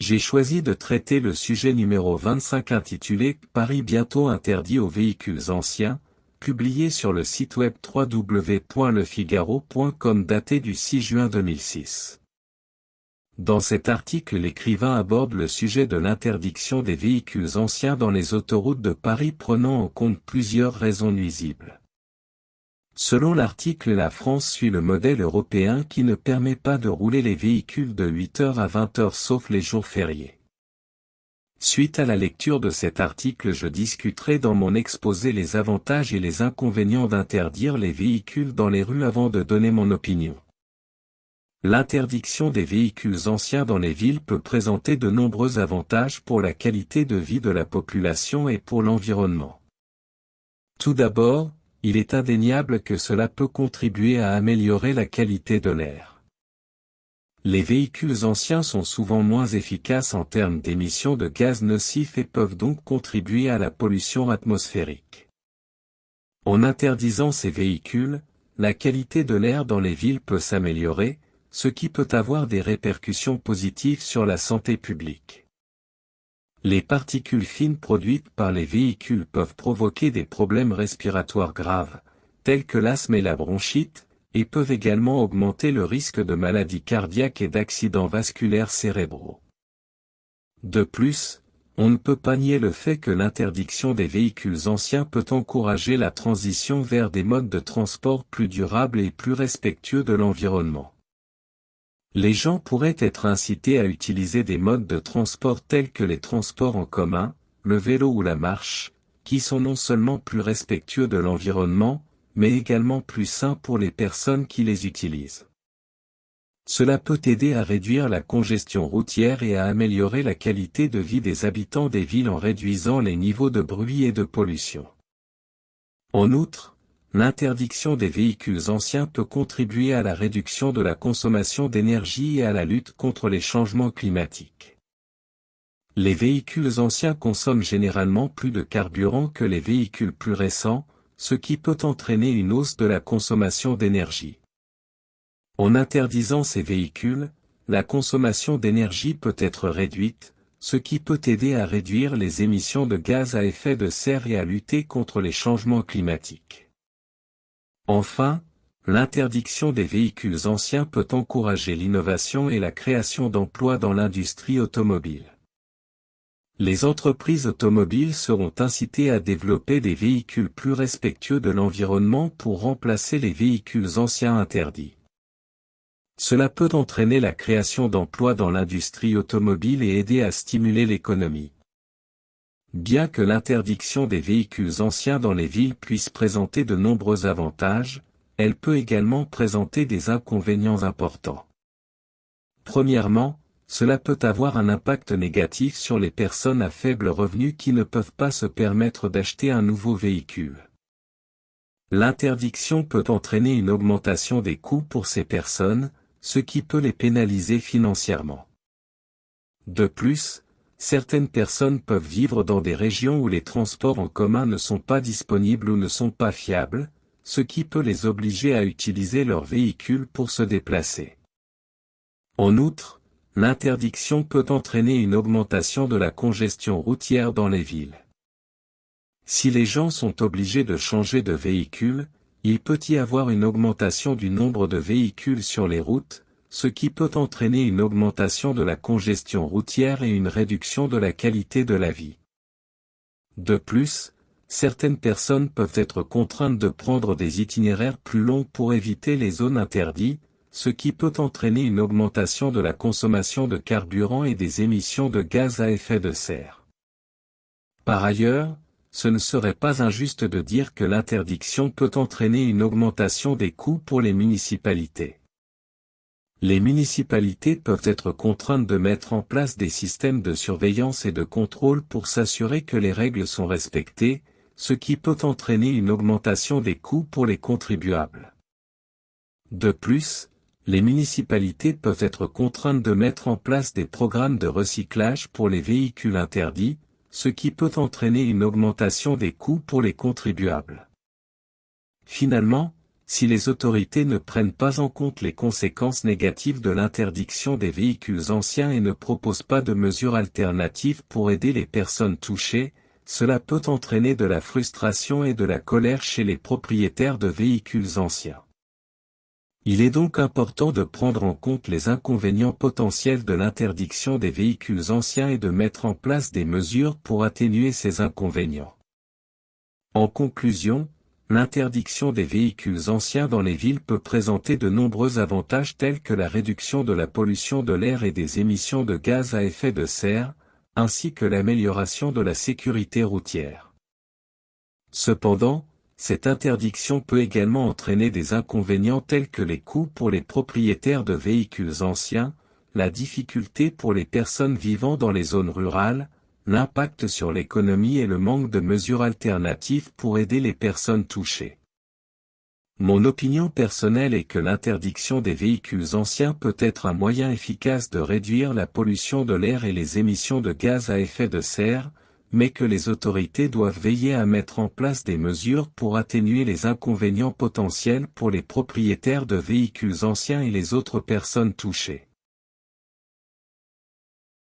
J'ai choisi de traiter le sujet numéro 25 intitulé « Paris bientôt interdit aux véhicules anciens », publié sur le site web www.lefigaro.com daté du 6 juin 2006. Dans cet article, l'écrivain aborde le sujet de l'interdiction des véhicules anciens dans les autoroutes de Paris prenant en compte plusieurs raisons nuisibles. Selon l'article, la France suit le modèle européen qui ne permet pas de rouler les véhicules de 8h à 20h sauf les jours fériés. Suite à la lecture de cet article, je discuterai dans mon exposé les avantages et les inconvénients d'interdire les véhicules dans les rues avant de donner mon opinion. L'interdiction des véhicules anciens dans les villes peut présenter de nombreux avantages pour la qualité de vie de la population et pour l'environnement. Tout d'abord, il est indéniable que cela peut contribuer à améliorer la qualité de l'air. Les véhicules anciens sont souvent moins efficaces en termes d'émissions de gaz nocifs et peuvent donc contribuer à la pollution atmosphérique. En interdisant ces véhicules, la qualité de l'air dans les villes peut s'améliorer, ce qui peut avoir des répercussions positives sur la santé publique. Les particules fines produites par les véhicules peuvent provoquer des problèmes respiratoires graves, tels que l'asthme et la bronchite, et peuvent également augmenter le risque de maladies cardiaques et d'accidents vasculaires cérébraux. De plus, on ne peut pas nier le fait que l'interdiction des véhicules anciens peut encourager la transition vers des modes de transport plus durables et plus respectueux de l'environnement. Les gens pourraient être incités à utiliser des modes de transport tels que les transports en commun, le vélo ou la marche, qui sont non seulement plus respectueux de l'environnement, mais également plus sains pour les personnes qui les utilisent. Cela peut aider à réduire la congestion routière et à améliorer la qualité de vie des habitants des villes en réduisant les niveaux de bruit et de pollution. En outre, l'interdiction des véhicules anciens peut contribuer à la réduction de la consommation d'énergie et à la lutte contre les changements climatiques. Les véhicules anciens consomment généralement plus de carburant que les véhicules plus récents, ce qui peut entraîner une hausse de la consommation d'énergie. En interdisant ces véhicules, la consommation d'énergie peut être réduite, ce qui peut aider à réduire les émissions de gaz à effet de serre et à lutter contre les changements climatiques. Enfin, l'interdiction des véhicules anciens peut encourager l'innovation et la création d'emplois dans l'industrie automobile. Les entreprises automobiles seront incitées à développer des véhicules plus respectueux de l'environnement pour remplacer les véhicules anciens interdits. Cela peut entraîner la création d'emplois dans l'industrie automobile et aider à stimuler l'économie. Bien que l'interdiction des véhicules anciens dans les villes puisse présenter de nombreux avantages, elle peut également présenter des inconvénients importants. Premièrement, cela peut avoir un impact négatif sur les personnes à faible revenu qui ne peuvent pas se permettre d'acheter un nouveau véhicule. L'interdiction peut entraîner une augmentation des coûts pour ces personnes, ce qui peut les pénaliser financièrement. De plus, certaines personnes peuvent vivre dans des régions où les transports en commun ne sont pas disponibles ou ne sont pas fiables, ce qui peut les obliger à utiliser leur véhicule pour se déplacer. En outre, l'interdiction peut entraîner une augmentation de la congestion routière dans les villes. Si les gens sont obligés de changer de véhicule, il peut y avoir une augmentation du nombre de véhicules sur les routes, ce qui peut entraîner une augmentation de la congestion routière et une réduction de la qualité de la vie. De plus, certaines personnes peuvent être contraintes de prendre des itinéraires plus longs pour éviter les zones interdites, ce qui peut entraîner une augmentation de la consommation de carburant et des émissions de gaz à effet de serre. Par ailleurs, ce ne serait pas injuste de dire que l'interdiction peut entraîner une augmentation des coûts pour les municipalités. Les municipalités peuvent être contraintes de mettre en place des systèmes de surveillance et de contrôle pour s'assurer que les règles sont respectées, ce qui peut entraîner une augmentation des coûts pour les contribuables. De plus, les municipalités peuvent être contraintes de mettre en place des programmes de recyclage pour les véhicules interdits, ce qui peut entraîner une augmentation des coûts pour les contribuables. Finalement, si les autorités ne prennent pas en compte les conséquences négatives de l'interdiction des véhicules anciens et ne proposent pas de mesures alternatives pour aider les personnes touchées, cela peut entraîner de la frustration et de la colère chez les propriétaires de véhicules anciens. Il est donc important de prendre en compte les inconvénients potentiels de l'interdiction des véhicules anciens et de mettre en place des mesures pour atténuer ces inconvénients. En conclusion, l'interdiction des véhicules anciens dans les villes peut présenter de nombreux avantages tels que la réduction de la pollution de l'air et des émissions de gaz à effet de serre, ainsi que l'amélioration de la sécurité routière. Cependant, cette interdiction peut également entraîner des inconvénients tels que les coûts pour les propriétaires de véhicules anciens, la difficulté pour les personnes vivant dans les zones rurales, l'impact sur l'économie et le manque de mesures alternatives pour aider les personnes touchées. Mon opinion personnelle est que l'interdiction des véhicules anciens peut être un moyen efficace de réduire la pollution de l'air et les émissions de gaz à effet de serre, mais que les autorités doivent veiller à mettre en place des mesures pour atténuer les inconvénients potentiels pour les propriétaires de véhicules anciens et les autres personnes touchées.